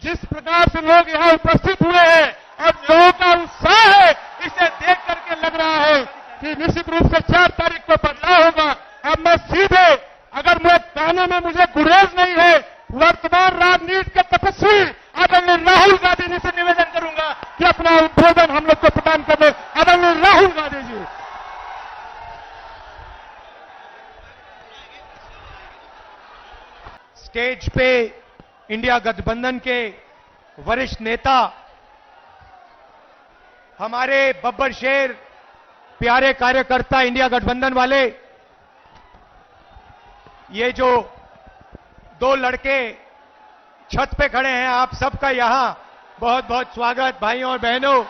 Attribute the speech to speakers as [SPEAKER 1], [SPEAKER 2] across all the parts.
[SPEAKER 1] जिस प्रकार से लोग यहाँ उपस्थित हुए हैं, अब लोगों का उत्साह है, इसे देख करके लग रहा है कि निश्चित रूप से 4 तारीख को बदलाव होगा। अब मैं सीधे, अगर मैं कहने में मुझे गुरेज नहीं है, वर्तमान राजनीति के तपस्वी आदरणीय राहुल गांधी जी से निवेदन करूंगा कि अपना उद्बोधन हम लोग को प्रदान कर दे। आदरणीय राहुल गांधी जी।
[SPEAKER 2] स्टेज पे इंडिया गठबंधन के वरिष्ठ नेता, हमारे बब्बर शेर, प्यारे कार्यकर्ता इंडिया गठबंधन वाले, ये जो 2 लड़के छत पे खड़े हैं, आप सबका यहां बहुत बहुत स्वागत। भाइयों और बहनों,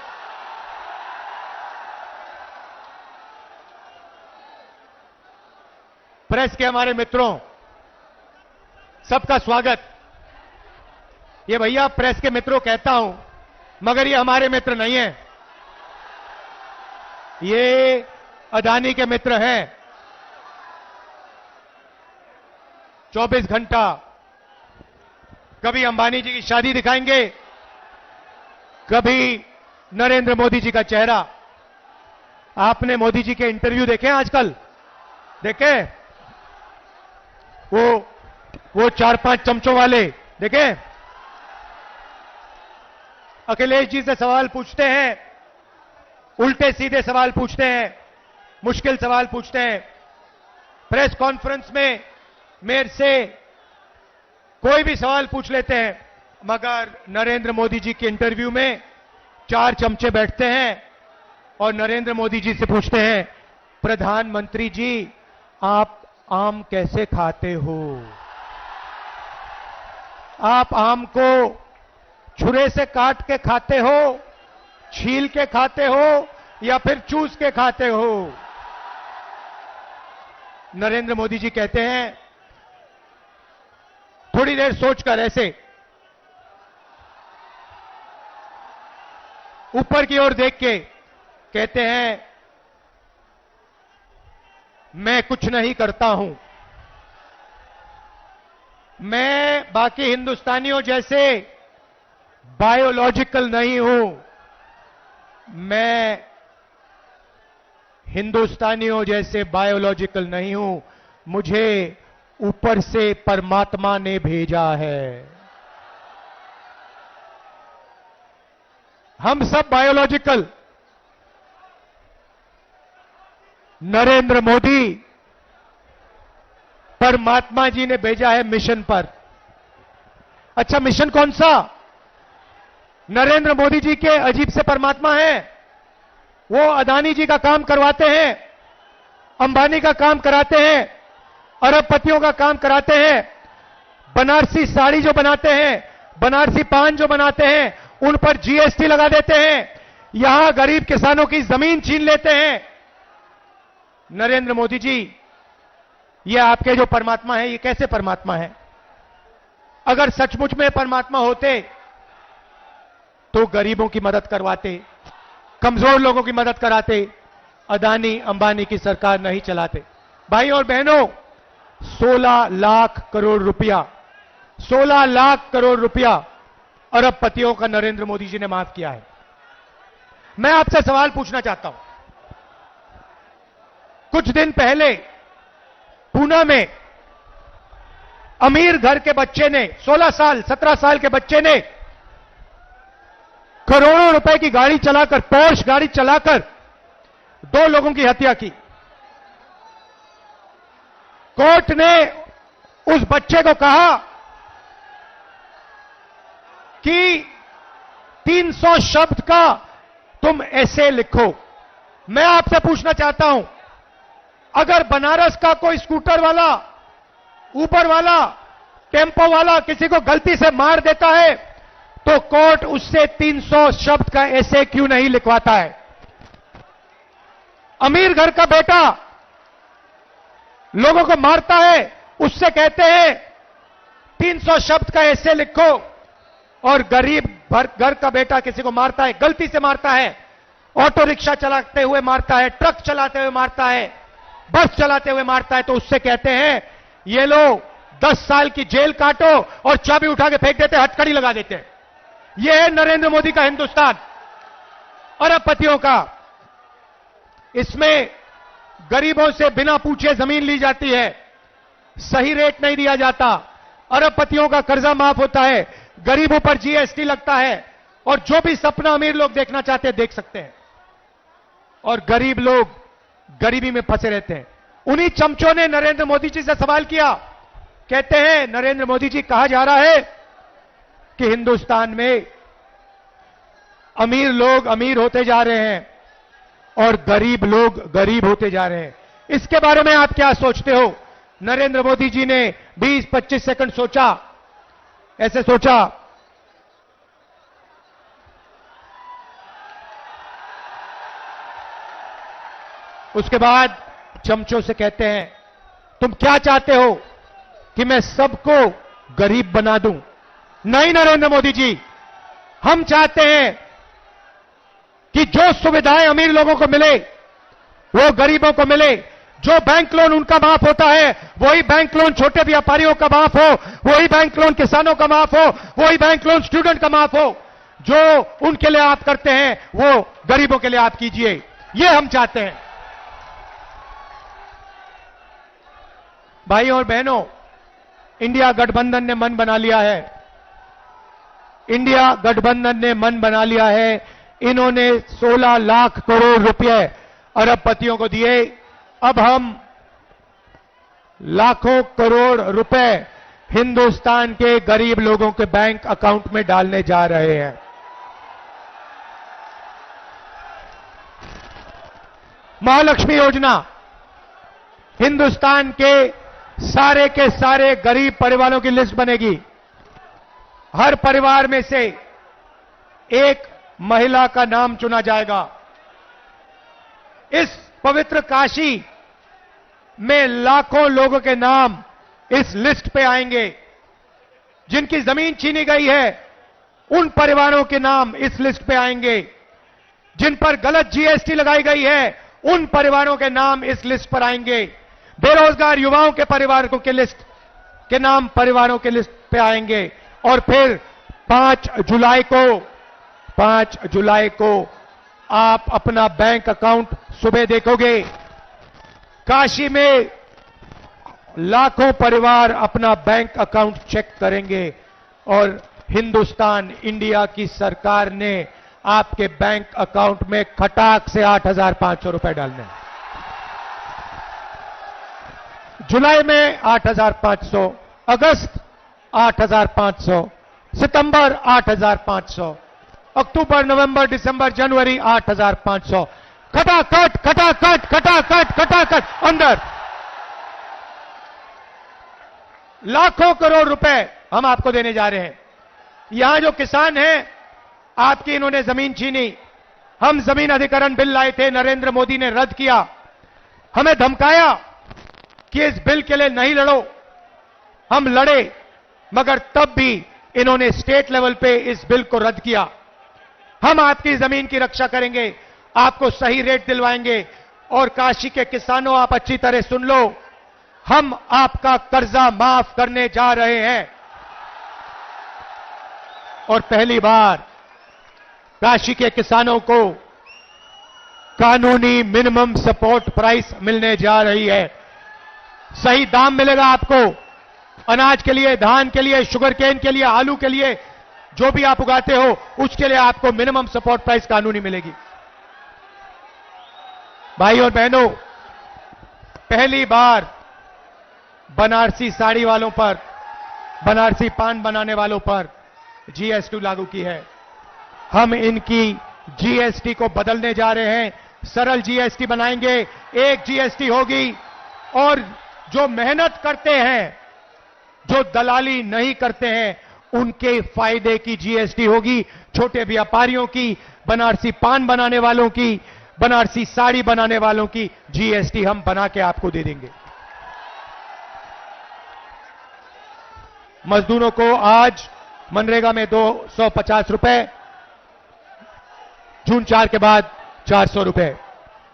[SPEAKER 2] प्रेस के हमारे मित्रों, सबका स्वागत। ये भैया प्रेस के मित्रों कहता हूं, मगर ये हमारे मित्र नहीं हैं, ये अदानी के मित्र हैं। 24 घंटा कभी अंबानी जी की शादी दिखाएंगे, कभी नरेंद्र मोदी जी का चेहरा। आपने मोदी जी के इंटरव्यू देखे आजकल? देखे? वो 4-5 चमचों वाले देखे? अखिलेश जी से सवाल पूछते हैं, उल्टे सीधे सवाल पूछते हैं, मुश्किल सवाल पूछते हैं। प्रेस कॉन्फ्रेंस में मेरे से कोई भी सवाल पूछ लेते हैं, मगर नरेंद्र मोदी जी के इंटरव्यू में 4 चमचे बैठते हैं और नरेंद्र मोदी जी से पूछते हैं, प्रधानमंत्री जी आप आम कैसे खाते हो? आप आम को छुरे से काट के खाते हो, छील के खाते हो, या फिर चूस के खाते हो? नरेंद्र मोदी जी कहते हैं, थोड़ी देर सोचकर ऐसे ऊपर की ओर देख के कहते हैं, मैं कुछ नहीं करता हूं, मैं बाकी हिंदुस्तानियों जैसे बायोलॉजिकल नहीं हूं, मैं हिंदुस्तानियों जैसे बायोलॉजिकल नहीं हूं, मुझे ऊपर से परमात्मा ने भेजा है। हम सब बायोलॉजिकल, नरेंद्र मोदी परमात्मा जी ने भेजा है मिशन पर। अच्छा, मिशन कौन सा? नरेंद्र मोदी जी के अजीब से परमात्मा हैं, वो अदानी जी का काम करवाते हैं, अंबानी का काम कराते हैं, अरबपतियों का काम कराते हैं, बनारसी साड़ी जो बनाते हैं, बनारसी पान जो बनाते हैं, उन पर जीएसटी लगा देते हैं, यहां गरीब किसानों की जमीन छीन लेते हैं। नरेंद्र मोदी जी, ये आपके जो परमात्मा है, ये कैसे परमात्मा है? अगर सचमुच में परमात्मा होते तो गरीबों की मदद करवाते, कमजोर लोगों की मदद कराते, अदानी अंबानी की सरकार नहीं चलाते। भाई और बहनों, 16 लाख करोड़ रुपया, 16 लाख करोड़ रुपया अरबपतियों का नरेंद्र मोदी जी ने माफ किया है। मैं आपसे सवाल पूछना चाहता हूं, कुछ दिन पहले पूना में अमीर घर के बच्चे ने, 16 साल 17 साल के बच्चे ने करोड़ों रुपए की गाड़ी चलाकर, पोर्श गाड़ी चलाकर 2 लोगों की हत्या की। कोर्ट ने उस बच्चे को कहा कि 300 शब्द का तुम ऐसे लिखो। मैं आपसे पूछना चाहता हूं, अगर बनारस का कोई स्कूटर वाला, ऊबर वाला, टेम्पो वाला किसी को गलती से मार देता है, तो कोर्ट उससे 300 शब्द का ऐसे क्यों नहीं लिखवाता है? अमीर घर का बेटा लोगों को मारता है, उससे कहते हैं 300 शब्द का ऐसे लिखो, और गरीब घर का बेटा किसी को मारता है, गलती से मारता है, ऑटो रिक्शा चलाते हुए मारता है, ट्रक चलाते हुए मारता है, बस चलाते हुए मारता है, तो उससे कहते हैं ये लो 10 साल की जेल काटो और चाबी उठा के फेंक देते, हथकड़ी लगा देते हैं। यह है नरेंद्र मोदी का हिंदुस्तान, अरबपतियों का। इसमें गरीबों से बिना पूछे जमीन ली जाती है, सही रेट नहीं दिया जाता, अरबपतियों का कर्जा माफ होता है, गरीबों पर जीएसटी लगता है, और जो भी सपना अमीर लोग देखना चाहते हैं देख सकते हैं, और गरीब लोग गरीबी में फंसे रहते हैं। उन्हीं चमचों ने नरेंद्र मोदी जी से सवाल किया, कहते हैं नरेंद्र मोदी जी, कहा जा रहा है कि हिंदुस्तान में अमीर लोग अमीर होते जा रहे हैं और गरीब लोग गरीब होते जा रहे हैं, इसके बारे में आप क्या सोचते हो? नरेंद्र मोदी जी ने 20-25 सेकंड सोचा, ऐसे सोचा, उसके बाद चमचों से कहते हैं, तुम क्या चाहते हो कि मैं सबको गरीब बना दूं? नहीं नरेंद्र मोदी जी, हम चाहते हैं कि जो सुविधाएं अमीर लोगों को मिले वो गरीबों को मिले। जो बैंक लोन उनका माफ होता है वही बैंक लोन छोटे व्यापारियों का माफ हो, वही बैंक लोन किसानों का माफ हो, वही बैंक लोन स्टूडेंट का माफ हो। जो उनके लिए आप करते हैं वो गरीबों के लिए आप कीजिए, ये हम चाहते हैं। भाइयों और बहनों, इंडिया गठबंधन ने मन बना लिया है, इंडिया गठबंधन ने मन बना लिया है। इन्होंने 16 लाख करोड़ रुपए अरबपतियों को दिए, अब हम लाखों करोड़ रुपए हिंदुस्तान के गरीब लोगों के बैंक अकाउंट में डालने जा रहे हैं। महालक्ष्मी योजना हिंदुस्तान के सारे गरीब परिवारों की लिस्ट बनेगी। हर परिवार में से एक महिला का नाम चुना जाएगा। इस पवित्र काशी में लाखों लोगों के नाम इस लिस्ट पे आएंगे। जिनकी जमीन छीनी गई है उन परिवारों के नाम इस लिस्ट पे आएंगे। जिन पर गलत जीएसटी लगाई गई है उन परिवारों के नाम इस लिस्ट पर आएंगे। बेरोजगार युवाओं के परिवारों के लिस्ट के नाम परिवारों के लिस्ट पे आएंगे। और फिर 5 जुलाई को आप अपना बैंक अकाउंट सुबह देखोगे, काशी में लाखों परिवार अपना बैंक अकाउंट चेक करेंगे और हिंदुस्तान इंडिया की सरकार ने आपके बैंक अकाउंट में खटाक से 8,500 रुपए डालने हैं। जुलाई में 8,500, अगस्त 8,500, सितंबर 8,500, अक्टूबर, नवंबर, दिसंबर, जनवरी 8,500, खटाखट खटाखट खटाखट खटाखट अंदर लाखों करोड़ रुपए हम आपको देने जा रहे हैं। यहां जो किसान हैं, आपकी इन्होंने जमीन छीनी। हम जमीन अधिग्रहण बिल लाए थे, नरेंद्र मोदी ने रद्द किया। हमें धमकाया कि इस बिल के लिए नहीं लड़ो। हम लड़े, मगर तब भी इन्होंने स्टेट लेवल पे इस बिल को रद्द किया। हम आपकी जमीन की रक्षा करेंगे, आपको सही रेट दिलवाएंगे। और काशी के किसानों, आप अच्छी तरह सुन लो, हम आपका कर्जा माफ करने जा रहे हैं। और पहली बार काशी के किसानों को कानूनी मिनिमम सपोर्ट प्राइस मिलने जा रही है। सही दाम मिलेगा आपको, अनाज के लिए, धान के लिए, शुगर केन के लिए, आलू के लिए, जो भी आप उगाते हो उसके लिए आपको मिनिमम सपोर्ट प्राइस कानूनी मिलेगी। भाई और बहनों, पहली बार बनारसी साड़ी वालों पर, बनारसी पान बनाने वालों पर जीएसटी लागू की है। हम इनकी जीएसटी को बदलने जा रहे हैं, सरल जीएसटी बनाएंगे। एक जीएसटी होगी और जो मेहनत करते हैं, जो दलाली नहीं करते हैं, उनके फायदे की जीएसटी होगी। छोटे व्यापारियों की, बनारसी पान बनाने वालों की, बनारसी साड़ी बनाने वालों की जीएसटी हम बना के आपको दे देंगे। मजदूरों को आज मनरेगा में 250 रुपए, जून 4 के बाद 400 रुपए।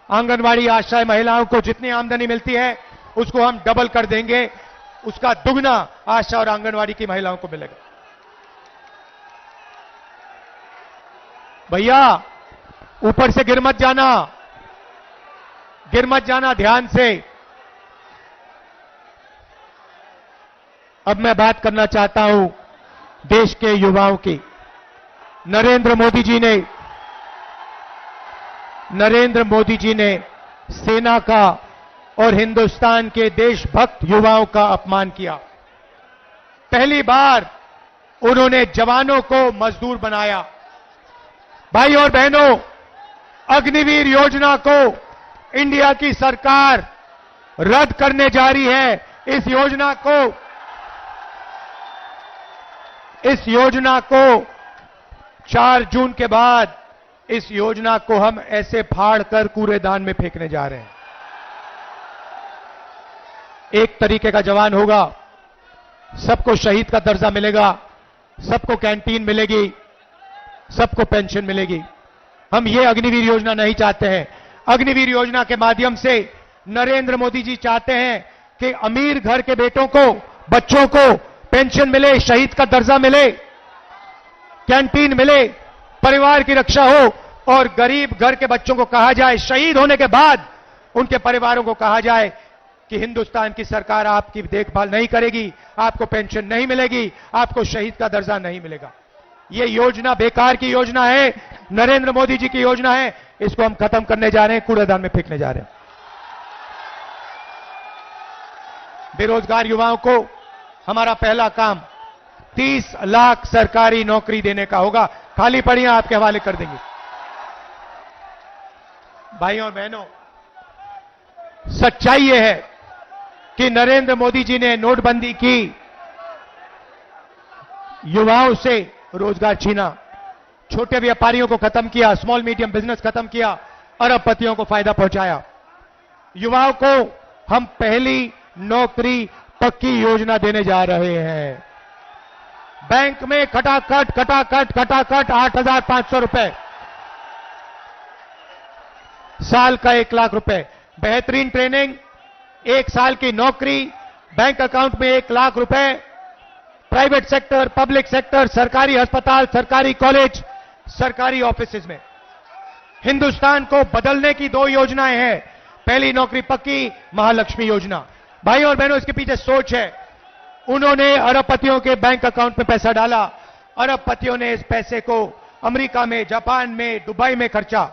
[SPEAKER 2] आंगनवाड़ी आशा महिलाओं को जितनी आमदनी मिलती है उसको हम डबल कर देंगे, उसका दुगना आशा और आंगनवाड़ी की महिलाओं को मिलेगा। भैया ऊपर से गिर मत जाना ध्यान से। अब मैं बात करना चाहता हूं देश के युवाओं की। नरेंद्र मोदी जी ने सेना का और हिंदुस्तान के देशभक्त युवाओं का अपमान किया। पहली बार उन्होंने जवानों को मजदूर बनाया। भाई और बहनों, अग्निवीर योजना को इंडिया की सरकार रद्द करने जा रही है। इस योजना को 4 जून के बाद इस योजना को हम ऐसे फाड़ कर कूड़ेदान में फेंकने जा रहे हैं। एक तरीके का जवान होगा, सबको शहीद का दर्जा मिलेगा, सबको कैंटीन मिलेगी, सबको पेंशन मिलेगी। हम ये अग्निवीर योजना नहीं चाहते हैं। अग्निवीर योजना के माध्यम से नरेंद्र मोदी जी चाहते हैं कि अमीर घर के बेटों को, बच्चों को पेंशन मिले, शहीद का दर्जा मिले, कैंटीन मिले, परिवार की रक्षा हो, और गरीब घर के बच्चों को कहा जाए, शहीद होने के बाद उनके परिवारों को कहा जाए कि हिंदुस्तान की सरकार आपकी देखभाल नहीं करेगी, आपको पेंशन नहीं मिलेगी, आपको शहीद का दर्जा नहीं मिलेगा। यह योजना बेकार की योजना है, नरेंद्र मोदी जी की योजना है। इसको हम खत्म करने जा रहे हैं, कूड़ेदान में फेंकने जा रहे हैं। बेरोजगार युवाओं को हमारा पहला काम 30 लाख सरकारी नौकरी देने का होगा। खाली पड़ियां आपके हवाले कर देंगे। भाइयों और बहनों, सच्चाई यह है कि नरेंद्र मोदी जी ने नोटबंदी की, युवाओं से रोजगार छीना, छोटे व्यापारियों को खत्म किया, स्मॉल मीडियम बिजनेस खत्म किया, अरबपतियों को फायदा पहुंचाया। युवाओं को हम पहली नौकरी पक्की योजना देने जा रहे हैं। बैंक में खटाखट 8,500 रुपए, साल का 1 लाख रुपए, बेहतरीन ट्रेनिंग, 1 साल की नौकरी, बैंक अकाउंट में 1 लाख रुपए, प्राइवेट सेक्टर, पब्लिक सेक्टर, सरकारी अस्पताल, सरकारी कॉलेज, सरकारी ऑफिसेज में। हिंदुस्तान को बदलने की 2 योजनाएं हैं। पहली नौकरी पक्की, महालक्ष्मी योजना। भाई और बहनों, इसके पीछे सोच है। उन्होंने अरबपतियों के बैंक अकाउंट में पैसा डाला, अरबपतियों ने इस पैसे को अमेरिका में, जापान में, दुबई में खर्चा।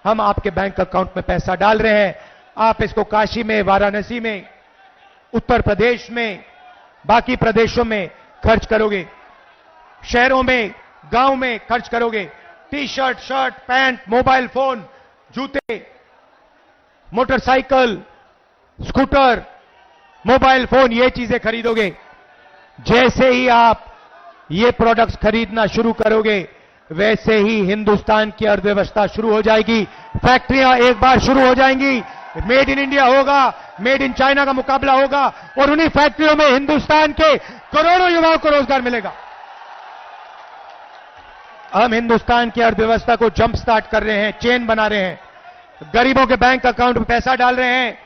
[SPEAKER 2] हम आपके बैंक अकाउंट में पैसा डाल रहे हैं, आप इसको काशी में, वाराणसी में, उत्तर प्रदेश में, बाकी प्रदेशों में खर्च करोगे, शहरों में, गांव में खर्च करोगे। T shirt, shirt, pant, mobile phone, जूते, मोटरसाइकिल, स्कूटर, मोबाइल फोन, ये चीजें खरीदोगे। जैसे ही आप ये प्रोडक्ट्स खरीदना शुरू करोगे, वैसे ही हिंदुस्तान की अर्थव्यवस्था शुरू हो जाएगी। फैक्ट्रियां एक बार शुरू हो जाएंगी, मेड इन इंडिया होगा, मेड इन चाइना का मुकाबला होगा, और उन्हीं फैक्ट्रियों में हिंदुस्तान के करोड़ों युवाओं को रोजगार मिलेगा। हम हिंदुस्तान की अर्थव्यवस्था को जंप स्टार्ट कर रहे हैं, चेन बना रहे हैं। गरीबों के बैंक अकाउंट में पैसा डाल रहे हैं,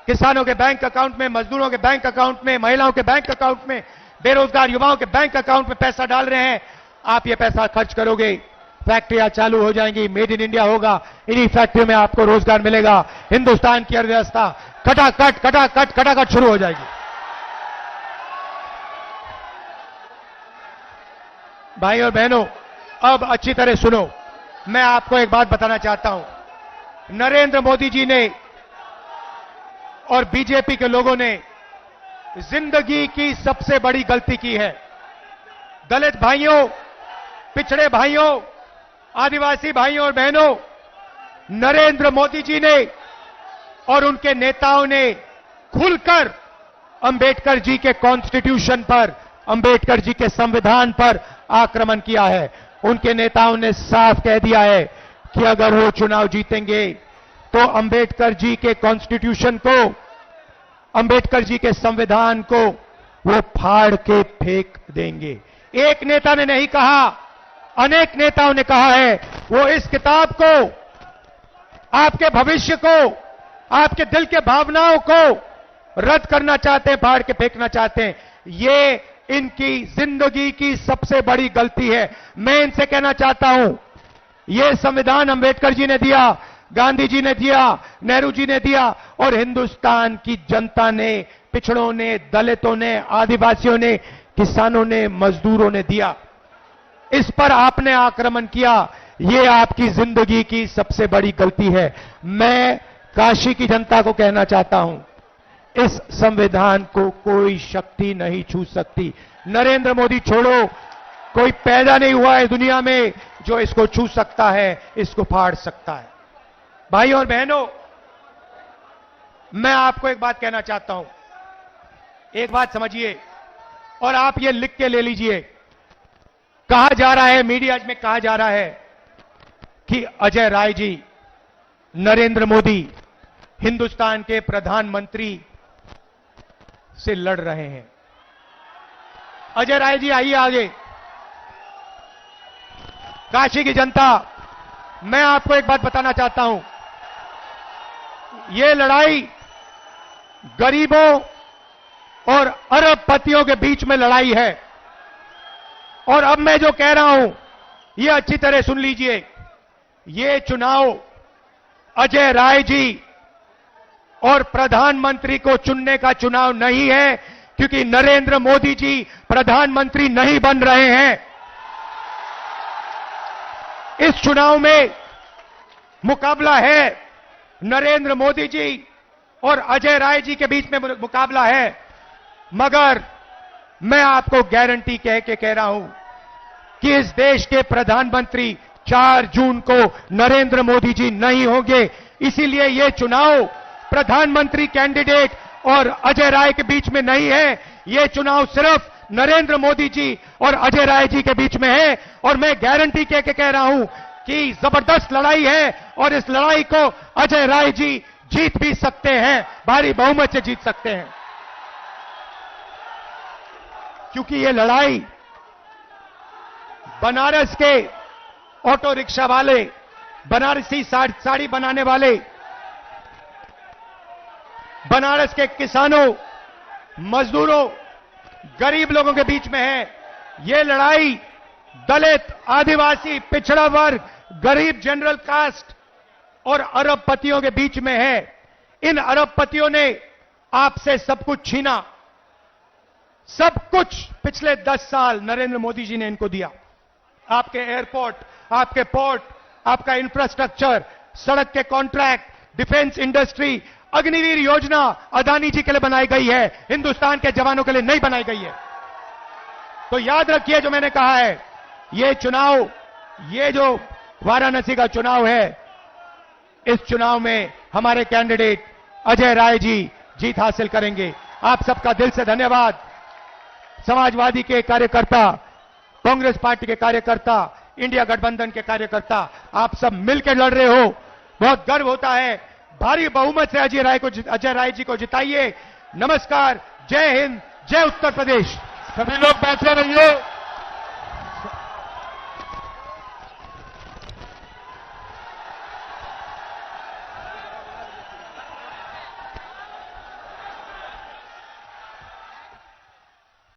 [SPEAKER 2] किसानों के बैंक अकाउंट में, मजदूरों के बैंक अकाउंट में, महिलाओं के बैंक अकाउंट में, बेरोजगार युवाओं के बैंक अकाउंट में पैसा डाल रहे हैं। आप ये पैसा खर्च करोगे, फैक्ट्रियां चालू हो जाएंगी, मेड इन इंडिया होगा, इन्हीं फैक्ट्रियों में आपको रोजगार मिलेगा। हिंदुस्तान की अर्थव्यवस्था खटाखट शुरू हो जाएगी। भाई और बहनों, अब अच्छी तरह सुनो, मैं आपको एक बात बताना चाहता हूं। नरेंद्र मोदी जी ने और बीजेपी के लोगों ने जिंदगी की सबसे बड़ी गलती की है। दलित भाइयों, पिछड़े भाइयों, आदिवासी भाइयों और बहनों, नरेंद्र मोदी जी ने और उनके नेताओं ने खुलकर अंबेडकर जी के कॉन्स्टिट्यूशन पर, अंबेडकर जी के संविधान पर आक्रमण किया है। उनके नेताओं ने साफ कह दिया है कि अगर वो चुनाव जीतेंगे तो अंबेडकर जी के कॉन्स्टिट्यूशन को, अंबेडकर जी के संविधान को वो फाड़ के फेंक देंगे। एक नेता ने नहीं कहा, अनेक नेताओं ने कहा है। वो इस किताब को, आपके भविष्य को, आपके दिल के भावनाओं को रद्द करना चाहते हैं, फाड़ के फेंकना चाहते हैं। ये इनकी जिंदगी की सबसे बड़ी गलती है। मैं इनसे कहना चाहता हूं, ये संविधान अंबेडकर जी ने दिया, गांधी जी ने दिया, नेहरू जी ने दिया और हिंदुस्तान की जनता ने, पिछड़ों ने, दलितों ने, आदिवासियों ने, किसानों ने, मजदूरों ने दिया। इस पर आपने आक्रमण किया। ये आपकी जिंदगी की सबसे बड़ी गलती है। मैं काशी की जनता को कहना चाहता हूं, इस संविधान को कोई शक्ति नहीं छू सकती। नरेंद्र मोदी छोड़ो, कोई पैदा नहीं हुआ है दुनिया में जो इसको छू सकता है, इसको फाड़ सकता है। भाइयों और बहनों, मैं आपको एक बात कहना चाहता हूं, एक बात समझिए और आप ये लिख के ले लीजिए। कहा जा रहा है, मीडिया में कहा जा रहा है कि अजय राय जी, नरेंद्र मोदी हिंदुस्तान के प्रधानमंत्री से लड़ रहे हैं। अजय राय जी आइए आगे। काशी की जनता, मैं आपको एक बात बताना चाहता हूं, यह लड़ाई गरीबों और अरबपतियों के बीच में लड़ाई है। और अब मैं जो कह रहा हूं, यह अच्छी तरह सुन लीजिए। यह चुनाव अजय राय जी और प्रधानमंत्री को चुनने का चुनाव नहीं है, क्योंकि नरेंद्र मोदी जी प्रधानमंत्री नहीं बन रहे हैं। इस चुनाव में मुकाबला है नरेंद्र मोदी जी और अजय राय जी के बीच में मुकाबला है। मगर मैं आपको गारंटी कह के कह रहा हूं कि इस देश के प्रधानमंत्री 4 जून को नरेंद्र मोदी जी नहीं होंगे। इसीलिए यह चुनाव प्रधानमंत्री कैंडिडेट और अजय राय के बीच में नहीं है। यह चुनाव सिर्फ नरेंद्र मोदी जी और अजय राय जी के बीच में है। और मैं गारंटी कह के कह रहा हूं कि जबरदस्त लड़ाई है और इस लड़ाई को अजय राय जी जीत भी सकते हैं, भारी बहुमत से जीत सकते हैं। क्योंकि यह लड़ाई बनारस के ऑटो रिक्शा वाले, बनारसी साड़ी बनाने वाले, बनारस के किसानों, मजदूरों, गरीब लोगों के बीच में है। यह लड़ाई दलित, आदिवासी, पिछड़ा वर्ग, गरीब जनरल कास्ट और अरबपतियों के बीच में है। इन अरबपतियों ने आपसे सब कुछ छीना। सब कुछ पिछले 10 साल नरेंद्र मोदी जी ने इनको दिया। आपके एयरपोर्ट, आपके पोर्ट, आपका इंफ्रास्ट्रक्चर, सड़क के कॉन्ट्रैक्ट, डिफेंस इंडस्ट्री, अग्निवीर योजना अदानी जी के लिए बनाई गई है, हिंदुस्तान के जवानों के लिए नहीं बनाई गई है। तो याद रखिए जो मैंने कहा है, ये चुनाव, ये जो वाराणसी का चुनाव है, इस चुनाव में हमारे कैंडिडेट अजय राय जी जीत हासिल करेंगे। आप सबका दिल से धन्यवाद। समाजवादी के कार्यकर्ता, कांग्रेस पार्टी के कार्यकर्ता, इंडिया गठबंधन के कार्यकर्ता, आप सब मिलकर लड़ रहे हो, बहुत गर्व होता है। भारी बहुमत से अजय राय जी को जिताइए। नमस्कार, जय हिंद, जय उत्तर प्रदेश।
[SPEAKER 1] सभी लोग बैठे रहिए।